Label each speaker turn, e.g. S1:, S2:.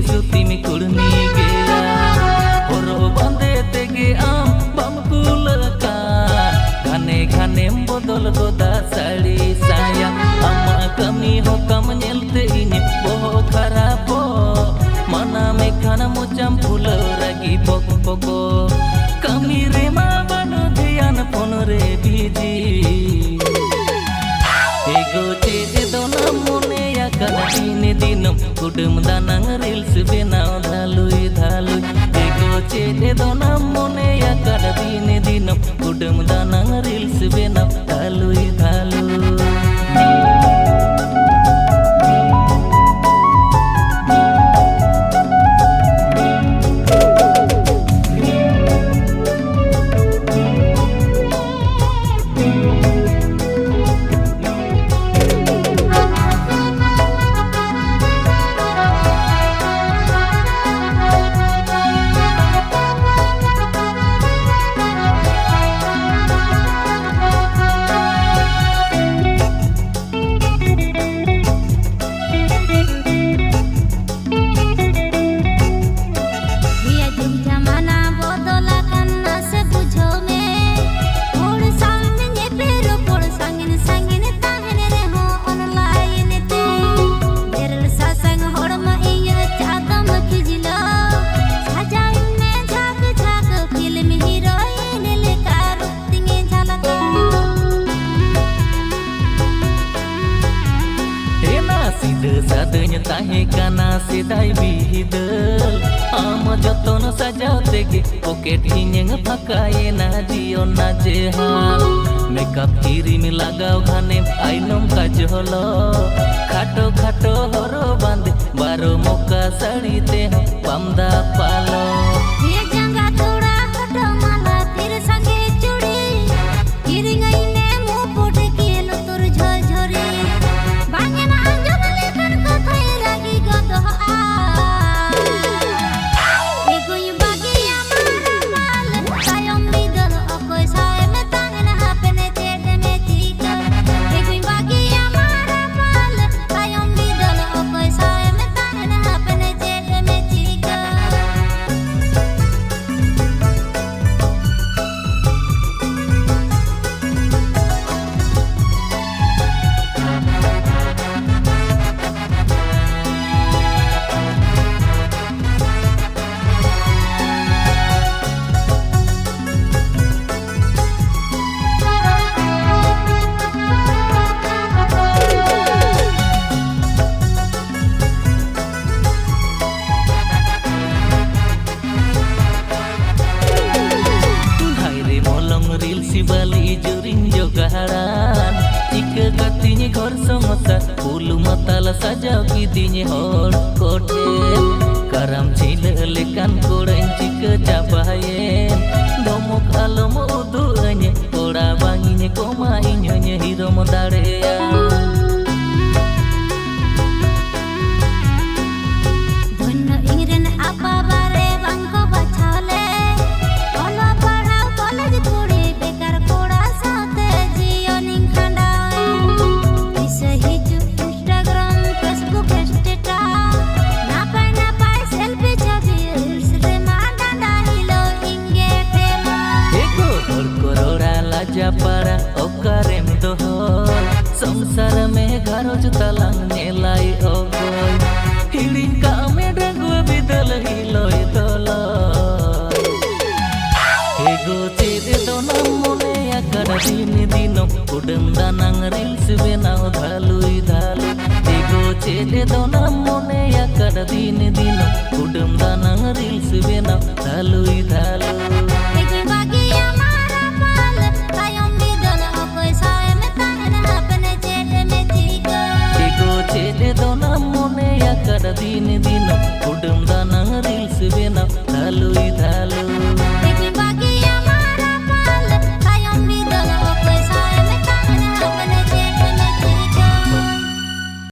S1: सुती में कुड़नी गया होरो बंदे तेगे आम बम कुलका घाने घाने बदल गोदा साड़ी साया आमा कमी हो कम नेलते इने बोहो खराबो मना में खाना मोचम फूल रगी पक पको कमी रे मा बनु ध्यान फोन रे बिजी एगो चेदे दोना मोने या kana ini dinam kudum danang reels benaw dhalui dhalui ego chede dona mone ya kana ini dinam kudum danang reels benaw dhalui dhalui sadanya tahe kana sidai bihidel ama joton sajau tege pocket hinyeng pakaye na dio na jehal makeup kiri mi lagao ghane ainom kajholo khato khato horo bande baro moka sari te pamda palo ye janga thoda khato mala tir sange chudi kiringai ne mo pote kielo tur jhor jhore bangena Bali juring jogaran ika katini ghor samata pulu matala sajau kidini hor kote karam chile lekan korain chika jabayen domok alom udu anye ora banginya koma inyonya hiro modarea donna ingren apa bare bangko bachale ola padhao college puri para okarem dohol samsar me garoj talang nelai ogoy hiling ka me dangu bidal hiloi doloi ego chede dona mone ya kada din dinom kudum danang reels benaw dhalui dhalui ego chede dona mone ya kada din dinom kudum danang reels benaw dhalui dhalui chede dona mone ya kada din dino kudum danang reels benaw dhalui dhalui